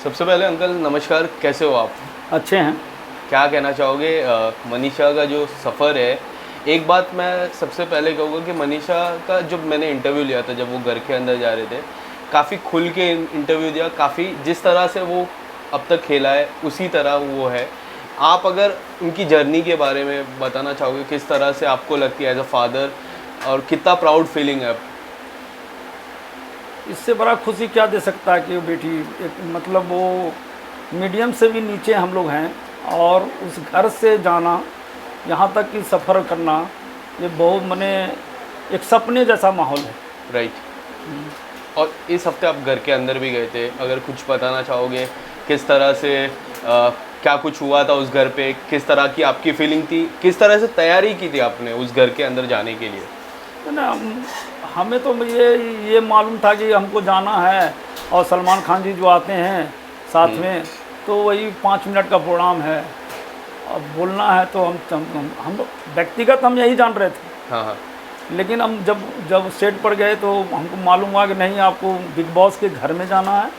सबसे पहले अंकल नमस्कार, कैसे हो आप? अच्छे हैं। क्या कहना चाहोगे मनीषा का जो सफ़र है? एक बात मैं सबसे पहले कहूँगा कि मनीषा का जब मैंने इंटरव्यू लिया था, जब वो घर के अंदर जा रहे थे, काफ़ी खुल के इंटरव्यू दिया, काफ़ी जिस तरह से वो अब तक खेला है उसी तरह वो है। आप अगर उनकी जर्नी के बारे में बताना चाहोगे, किस तरह से आपको लगती है एज अ फादर, और कितना प्राउड फीलिंग है? इससे बड़ा खुशी क्या दे सकता है कि वो बेटी एक मतलब वो मीडियम से भी नीचे हम लोग हैं, और उस घर से जाना, यहाँ तक कि सफ़र करना, ये बहुत मने एक सपने जैसा माहौल है। राइट। और इस हफ्ते आप घर के अंदर भी गए थे, अगर कुछ बताना चाहोगे किस तरह से क्या कुछ हुआ था उस घर पे, किस तरह की आपकी फीलिंग थी, किस तरह से तैयारी की थी आपने उस घर के अंदर जाने के लिए? तो ना हमें तो ये मालूम था कि हमको जाना है, और सलमान खान जी जो आते हैं साथ में, तो वही 5 मिनट का प्रोग्राम है, अब बोलना है तो हम व्यक्तिगत हम यही जान रहे थे। हाँ हाँ। लेकिन हम जब सेट पर गए तो हमको मालूम हुआ कि नहीं, आपको बिग बॉस के घर में जाना है,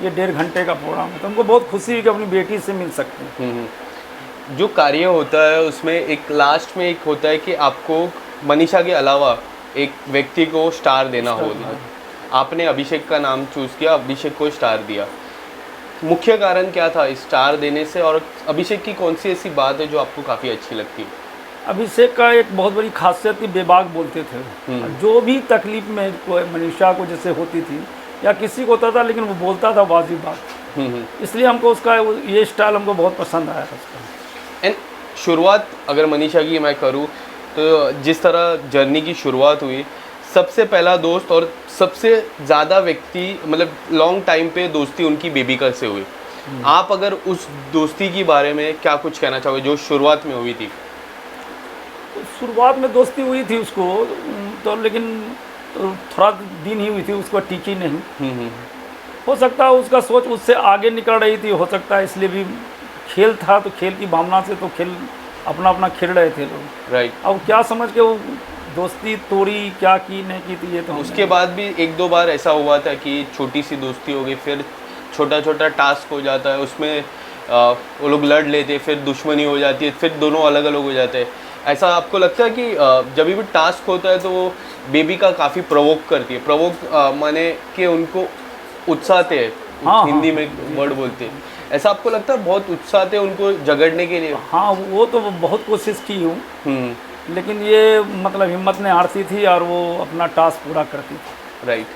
ये 1.5 घंटे का प्रोग्राम है। तो हमको बहुत खुशी हुई कि अपनी बेटी से मिल सकते हैं। जो कार्य होता है उसमें एक लास्ट में एक होता है कि आपको मनीषा के अलावा एक व्यक्ति को स्टार देना होगा। आपने अभिषेक का नाम चूज़ किया, अभिषेक को स्टार दिया। मुख्य कारण क्या था इस स्टार देने से, और अभिषेक की कौन सी ऐसी बात है जो आपको काफ़ी अच्छी लगती है? अभिषेक का एक बहुत बड़ी खासियत थी, बेबाक बोलते थे। जो भी तकलीफ में कोई मनीषा को जैसे होती थी या किसी को होता था, लेकिन वो बोलता था वाजिब बात। इसलिए हमको उसका ये स्टाइल हमको बहुत पसंद आया उसका। एंड शुरुआत अगर मनीषा की मैं करूँ तो जिस तरह जर्नी की शुरुआत हुई, सबसे पहला दोस्त और सबसे ज़्यादा व्यक्ति, मतलब लॉन्ग टाइम पे दोस्ती उनकी बेबिका से हुई। आप अगर उस दोस्ती के बारे में क्या कुछ कहना चाहोगे जो शुरुआत में हुई थी? तो शुरुआत में दोस्ती हुई थी उसको तो, लेकिन तो थोड़ा दिन ही हुई थी, उसको टिकी नहीं। हो सकता है उसका सोच उससे आगे निकल रही थी, हो सकता है इसलिए भी। खेल था तो खेल की भावना से तो खेल अपना अपना खेल रहे थे लोग। राइट। अब क्या समझ के वो दोस्ती तोड़ी, क्या की नहीं की थी, ये तो उसके बाद भी 1-2 बार ऐसा हुआ था कि छोटी सी दोस्ती हो गई, फिर छोटा छोटा टास्क हो जाता है, उसमें वो लोग लड़ लेते, फिर दुश्मनी हो जाती है, फिर दोनों अलग अलग हो जाते हैं। ऐसा आपको लगता है कि जब भी टास्क होता है तो वो बेबी का काफ़ी प्रवोक करती है? प्रवोक माने कि उनको उकसाते हैं। हाँ, हिंदी हाँ, में वर्ड बोलते हैं, ऐसा आपको लगता है? बहुत उकसाते हैं उनको झगड़ने के लिए? हाँ, वो तो बहुत कोशिश की हूँ, लेकिन ये मतलब हिम्मत ने हारती थी और वो अपना टास्क पूरा करती थी। राइट।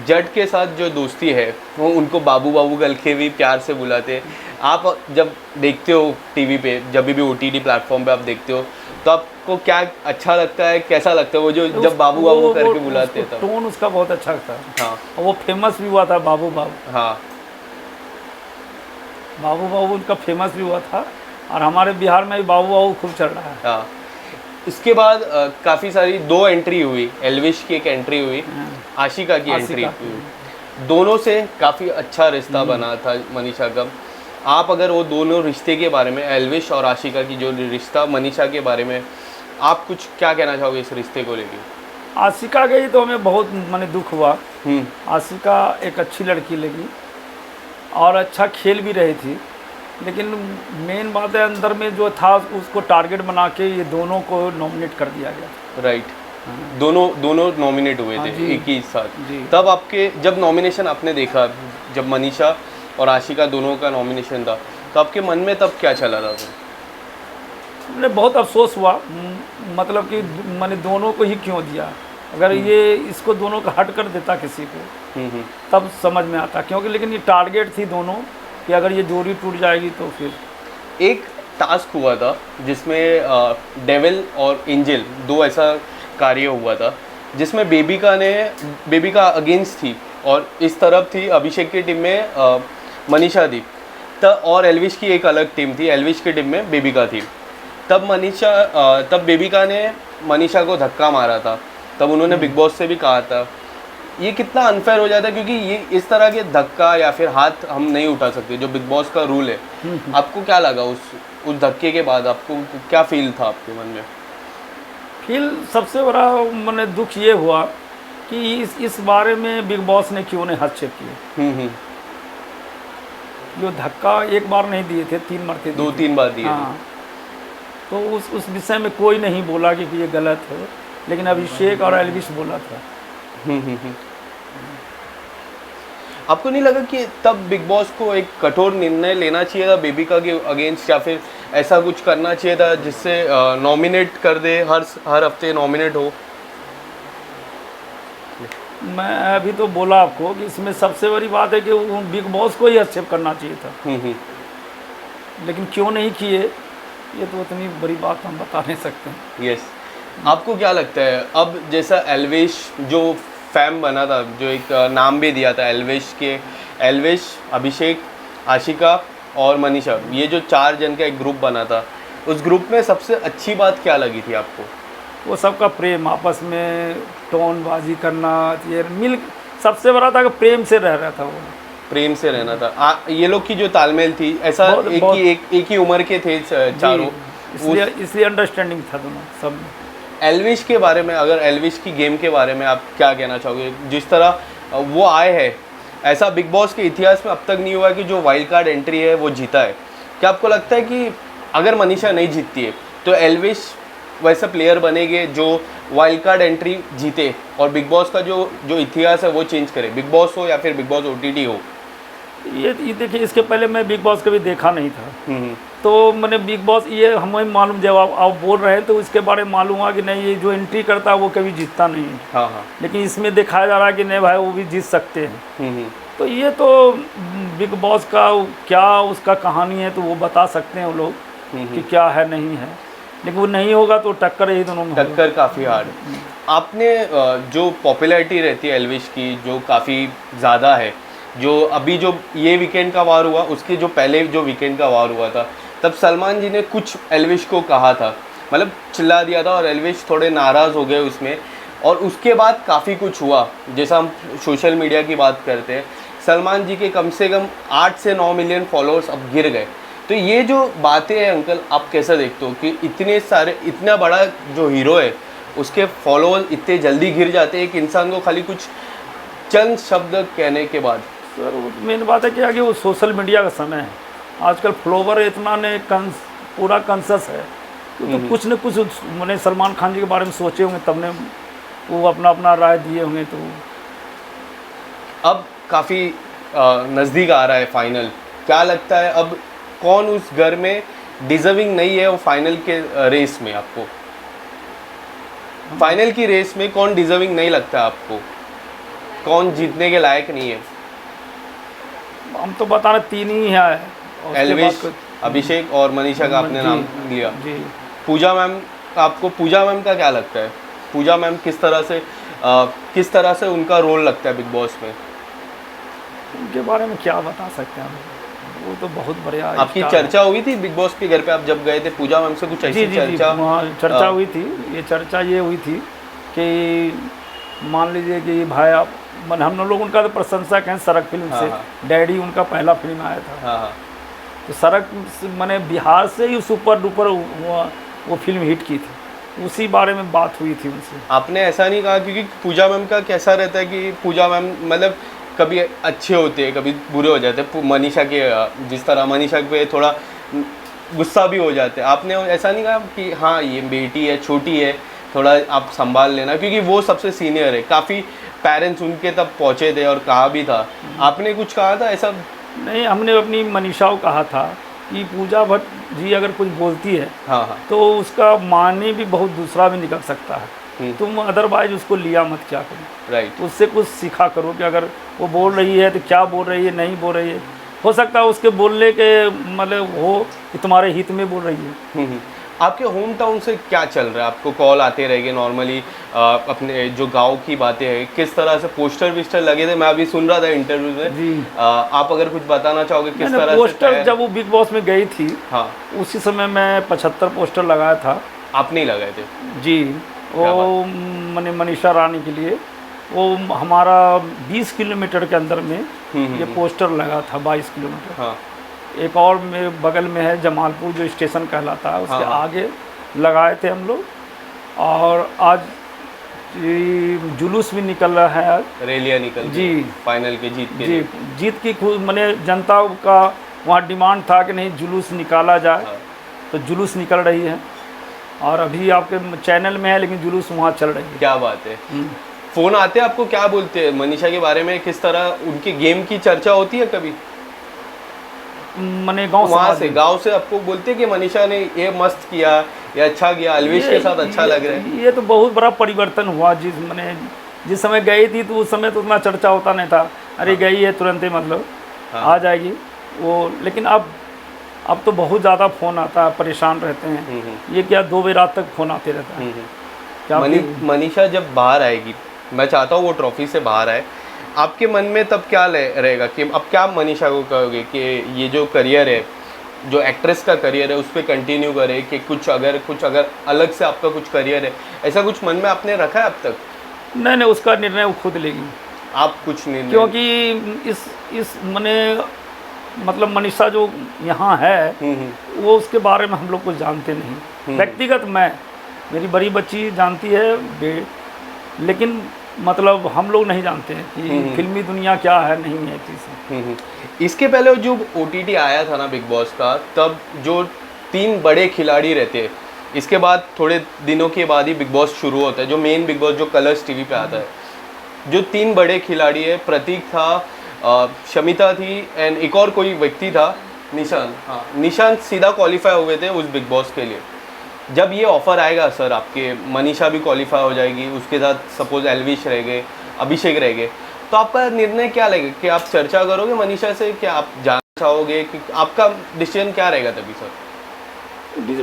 जट के साथ जो दोस्ती है वो उनको बाबू बाबू कल के भी प्यार से बुलाते हैं। आप जब देखते हो टीवी पे, जब भी ओटीटी प्लेटफॉर्म पे आप देखते हो, तो आपको क्या अच्छा लगता है, कैसा लगता है वो जो जब बाबू बाबू करके बुलाते हैं? तब टोन उसका बहुत अच्छा था। हाँ, और वो फेमस भी हुआ था, बाबू बाबू। हाँ, बाबू बाबू उनका फेमस भी हुआ था, और हमारे बिहार में भी बाबू बाबू खूब चल रहा है। हाँ। इसके बाद काफ़ी सारी 2 एंट्री हुई, एल्विश की एक एंट्री हुई, आशिका की एंट्री हुई। दोनों से काफ़ी अच्छा रिश्ता बना था मनीषा का। आप अगर वो दोनों रिश्ते के बारे में, एल्विश और आशिका की जो रिश्ता, मनीषा के बारे में आप कुछ क्या कहना चाहोगे इस रिश्ते को लेके? आशिका गई तो हमें बहुत माने दुख हुआ। आशिका एक अच्छी लड़की लगी और अच्छा खेल भी रही थी, लेकिन मेन बात है अंदर में जो था उसको टारगेट बना के ये दोनों को नॉमिनेट कर दिया गया। राइट। दोनों नॉमिनेट हुए थे एक ही साथ। तब आपके जब नॉमिनेशन आपने देखा, जब मनीषा और आशिका दोनों का नॉमिनेशन था, तो आपके मन में तब क्या चला था? मैंने बहुत अफसोस हुआ, मतलब कि मैंने दोनों को ही क्यों दिया। अगर ये इसको दोनों का हट कर देता किसी को तब समझ में आता, क्योंकि लेकिन ये टारगेट थी दोनों कि अगर ये जोड़ी टूट जाएगी तो फिर। एक टास्क हुआ था जिसमें डेविल और एंजल, 2 ऐसा कार्य हुआ था जिसमें बेबिका अगेंस्ट थी, और इस तरफ थी अभिषेक की टीम में मनीषा थी, और एल्विश की एक अलग टीम थी, एल्विश की टीम में बेबिका थी। तब बेबिका ने मनीषा को धक्का मारा था, तब उन्होंने बिग बॉस से भी कहा था। ये कितना अनफेयर हो जाता है, क्योंकि ये इस तरह के धक्का या फिर हाथ हम नहीं उठा सकते, जो बिग बॉस का रूल है। आपको क्या लगा उस धक्के के बाद? आपको क्या फील था आपके मन में? फील सबसे बड़ा मैंने दुख ये हुआ कि इस बारे में बिग बॉस ने क्यों नहीं हस्तक्षेप किया। जो धक्का एक बार नहीं दिए थे, 3 मरते दिए थे। 2-3 बार दिए थे। हाँ, तो उस विषय में कोई नहीं बोला कि ये गलत है, लेकिन अभिषेक और एल्विस बोला था। आपको नहीं लगा कि तब बिग बॉस को एक कठोर निर्णय लेना चाहिए था बेबिका के अगेंस्ट, या फिर ऐसा कुछ करना चाहिए था जिससे नॉमिनेट कर दे, हर हफ्ते नॉमिनेट हो? मैं अभी तो बोला आपको कि इसमें सबसे बड़ी बात है कि वो बिग बॉस को ही एक्सेप्ट करना चाहिए था, लेकिन क्यों नहीं किए, ये तो इतनी बड़ी बात हम बता नहीं सकते। यस। आपको क्या लगता है अब जैसा एल्विश जो फैम बना था, जो एक नाम भी दिया था एल्विश, अभिषेक, आशिका और मनीषा, ये जो 4 जन का एक ग्रुप बना था, उस ग्रुप में सबसे अच्छी बात क्या लगी थी आपको? वो सबका प्रेम, आपस में टोनबाजी करना, ये मिल, सबसे बड़ा था कि प्रेम से रह रहा था वो। प्रेम से रहना था। ये लोग की जो तालमेल थी, ऐसा एक ही उम्र के थे चारों, इसलिए अंडरस्टैंडिंग था दोनों सब में। एल्विश के बारे में, अगर एल्विश की गेम के बारे में आप क्या कहना चाहोगे? जिस तरह वो आए हैं, ऐसा बिग बॉस के इतिहास में अब तक नहीं हुआ कि जो वाइल्ड कार्ड एंट्री है वो जीता है। क्या आपको लगता है कि अगर मनीषा नहीं जीतती है तो एल्विश वैसा प्लेयर बनेंगे जो वाइल्ड कार्ड एंट्री जीते और बिग बॉस का जो इतिहास है वो चेंज करे, बिग बॉस हो या फिर बिग बॉस OTT हो? ये देखिए, इसके पहले मैं बिग बॉस कभी देखा नहीं था, तो मैंने बिग बॉस, ये हमें मालूम, जब आप बोल रहे हैं तो इसके बारे में मालूम हुआ कि नहीं, ये जो एंट्री करता है वो कभी जीतता नहीं है। हाँ। लेकिन इसमें दिखाया जा रहा है कि नहीं भाई, वो भी जीत सकते हैं। तो ये तो बिग बॉस का क्या उसका कहानी है, तो वो बता सकते हैं वो लोग कि क्या है नहीं है, लेकिन वो नहीं होगा तो टक्कर ही दोनों में, टक्कर काफ़ी हार्ड। आपने जो पॉपुलैरिटी रहती है एल्विश की, जो काफ़ी ज़्यादा है, जो अभी जो ये वीकेंड का वार हुआ, उसके जो पहले जो वीकेंड का वार हुआ था, तब सलमान जी ने कुछ एल्विश को कहा था, मतलब चिल्ला दिया था और एल्विश थोड़े नाराज़ हो गए उसमें, और उसके बाद काफ़ी कुछ हुआ। जैसा हम सोशल मीडिया की बात करते हैं, सलमान जी के कम से कम 8 से 9 मिलियन फॉलोअर्स अब गिर गए। तो ये जो बातें हैं अंकल, आप कैसे देखते हो कि इतना बड़ा जो हीरो है उसके फॉलोअर्स इतने जल्दी गिर जाते हैं एक इंसान को खाली कुछ चंद शब्द कहने के बाद? सर, मेन बात है कि आगे वो सोशल मीडिया का समय है, आजकल फ्लोवर इतना ने पूरा कॉन्शस है, तो कुछ न कुछ मैंने सलमान खान जी के बारे में सोचे होंगे, तब ने वो अपना राय दिए होंगे। तो अब काफ़ी नज़दीक आ रहा है फाइनल, क्या लगता है अब कौन उस घर में डिजर्विंग नहीं है वो फाइनल के रेस में? आपको फाइनल की रेस में कौन डिजर्विंग नहीं लगता आपको? कौन जीतने के लायक नहीं है? हम तो बता रहे 3 ही है, एल्विश, अभिषेक और मनीषा का आपने नाम लिया। पूजा मैम, आपको पूजा मैम का क्या लगता है? पूजा मैम किस तरह से उनका रोल लगता है बिग बॉस में? उनके बारे में क्या बता सकते हैं, वो तो बहुत बढ़िया। आपकी चर्चा हुई थी बिग बॉस के घर पे, आप जब गए थे पूजा मैम से कुछ ऐसी चर्चा हुई थी? ये चर्चा ये हुई थी कि मान लीजिए कि भाई आप, हम लोग उनका तो प्रशंसक हैं सड़क फिल्म से, डैडी उनका पहला फिल्म आया था, तो सड़क मैंने बिहार से ही सुपर डुपर वो फिल्म हिट की थी, उसी बारे में बात हुई थी उनसे। आपने ऐसा नहीं कहा? क्योंकि पूजा मैम का कैसा रहता है कि पूजा मैम मतलब कभी अच्छे होते हैं, कभी बुरे हो जाते हैं, मनीषा के जिस तरह मनीषा पे थोड़ा गुस्सा भी हो जाते हैं। आपने ऐसा नहीं कहा कि हाँ ये बेटी है, छोटी है, थोड़ा आप संभाल लेना, क्योंकि वो सबसे सीनियर है, काफ़ी पेरेंट्स उनके तब पहुँचे थे और कहा भी था, आपने कुछ कहा था ऐसा? नहीं, हमने अपनी मनीषा को कहा था कि पूजा भट्ट जी अगर कुछ बोलती है तो उसका माने भी बहुत दूसरा भी निकल सकता है, तुम अदरवाइज उसको लिया मत क्या करो, राइट। उससे कुछ सीखा करो कि अगर वो बोल रही है तो क्या बोल रही है, नहीं बोल रही है, हो सकता है उसके बोलने के मतलब हो कि तुम्हारे हित में बोल रही है। आपके होम टाउन से क्या चल रहा है? आपको कॉल आते रहेंगे नॉर्मली, अपने जो गांव की बातें हैं, किस तरह से पोस्टर विस्टर लगे थे, मैं अभी सुन रहा था इंटरव्यू में, आप अगर कुछ बताना चाहोगे किस तरह पोस्टर से? जब वो बिग बॉस में गई थी, हाँ, उसी समय मैं 75 पोस्टर लगाया था। आप नहीं लगाए थे? जी, वो मैंने मनीषा रानी के लिए, वो हमारा 20 किलोमीटर के अंदर में ये पोस्टर लगा था, 22 किलोमीटर। हाँ। एक और में बगल में है जमालपुर जो स्टेशन कहलाता है, उसके आगे लगाए थे हम लोग, और आज जुलूस भी निकल रहा है, आज रैलियाँ निकल जी फाइनल के जीत के जी जीत की मैंने जनता का वहाँ डिमांड था कि नहीं जुलूस निकाला जाए, हाँ। तो जुलूस निकल रही है और अभी आपके चैनल में है लेकिन जुलूस वहाँ चल रही है। क्या बात है। फोन आते हैं आपको, क्या बोलते हैं मनीषा के बारे में, किस तरह उनके गेम की चर्चा होती है कभी? मैंने गांव वहाँ समाज से में। गांव से आपको बोलते हैं कि मनीषा ने ये मस्त किया, ये अच्छा किया, अलविश के साथ अच्छा लग रहा है? ये तो बहुत बड़ा परिवर्तन हुआ। जिस समय गई थी तो उस समय तो उतना चर्चा होता नहीं था, अरे गई है तुरंत ही मतलब आ जाएगी वो। लेकिन अब तो बहुत ज़्यादा फ़ोन आता है, परेशान रहते हैं। ये क्या 2 बजे रात तक फ़ोन आते रहता है। क्या मनीषा जब बाहर आएगी, मैं चाहता हूँ वो ट्रॉफी से बाहर आए, आपके मन में तब क्या रहेगा कि अब क्या मनीषा को कहोगे कि ये जो करियर है, जो एक्ट्रेस का करियर है, उस पर कंटिन्यू करे कि कुछ अगर अलग से आपका कुछ करियर है, ऐसा कुछ मन में आपने रखा है अब तक? नहीं, उसका निर्णय वो खुद लेगी। आप कुछ नहीं? क्योंकि इस मतलब मनीषा जो यहाँ है वो उसके बारे में हम लोग कुछ जानते नहीं। व्यक्तिगत मेरी बड़ी बच्ची जानती है, लेकिन मतलब हम लोग नहीं जानते हैं कि फिल्मी दुनिया क्या है, नहीं है चीज़। इसके पहले जो OTT आया था ना बिग बॉस का, तब जो 3 बड़े खिलाड़ी रहते हैं, इसके बाद थोड़े दिनों के बाद ही बिग बॉस शुरू होता है, जो मेन बिग बॉस जो कलर्स टीवी पे आता है। जो 3 बड़े खिलाड़ी है, प्रतीक था, शमिता थी एंड एक और कोई व्यक्ति था, निशान। हाँ, निशान सीधा क्वालिफाई हुए थे उस बिग बॉस के लिए। जब ये ऑफर आएगा सर आपके, मनीषा भी क्वालिफाई हो जाएगी, उसके साथ सपोज एल्विश रह गए, अभिषेक रह गए, तो आपका निर्णय क्या लगेगा कि आप चर्चा करोगे मनीषा से, क्या आप जाना चाहोगे, कि आपका डिसीजन क्या रहेगा तभी सर?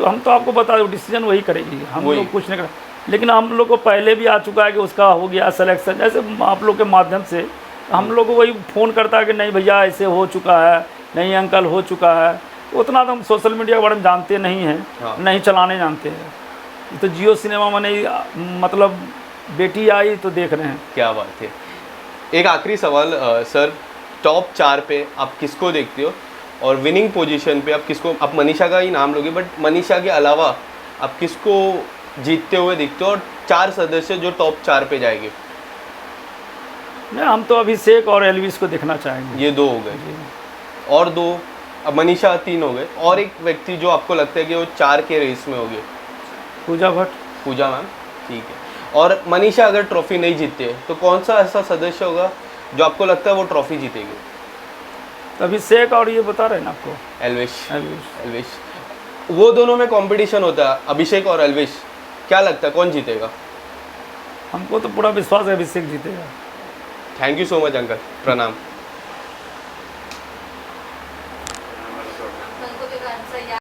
हम तो आपको बता दो, डिसीजन वही करेगी, हम लोग कुछ नहीं कर। लेकिन हम लोग को पहले भी आ चुका है कि उसका हो गया सिलेक्शन, जैसे आप लोग के माध्यम से हम लोग को वही फ़ोन करता है कि नहीं भैया ऐसे हो चुका है, नहीं अंकल हो चुका है। उतना तो हम सोशल मीडिया के बारे में जानते नहीं हैं। हाँ। नहीं चलाने जानते हैं। तो जियो सिनेमा में नहीं, मतलब बेटी आई तो देख रहे हैं। क्या बात है। एक आखिरी सवाल सर, टॉप 4 पे आप किसको देखते हो और विनिंग पोजीशन पे आप किसको? आप मनीषा का ही नाम लोगे, बट मनीषा के अलावा आप किसको जीतते हुए दिखते हो, और 4 सदस्य जो टॉप 4 पे जाएंगे? नहीं, हम तो अभिषेक और एल्विश को देखना चाहेंगे। ये 2 हो गए, और 2, अब मनीषा 3 हो गए, और एक व्यक्ति जो आपको लगता है कि वो 4 के रेस में होगे? पूजा भट्ट। पूजा मैम, ठीक है। और मनीषा अगर ट्रॉफी नहीं जीतते तो कौन सा ऐसा सदस्य होगा जो आपको लगता है वो ट्रॉफी जीतेगी? अभिषेक और ये बता रहे हैं ना आपको, एल्विश। वो दोनों में कंपटीशन होता है, अभिषेक और एल्विश, क्या लगता है कौन जीतेगा? हमको तो पूरा विश्वास है अभिषेक जीतेगा। Thank you so much uncle, प्रणाम।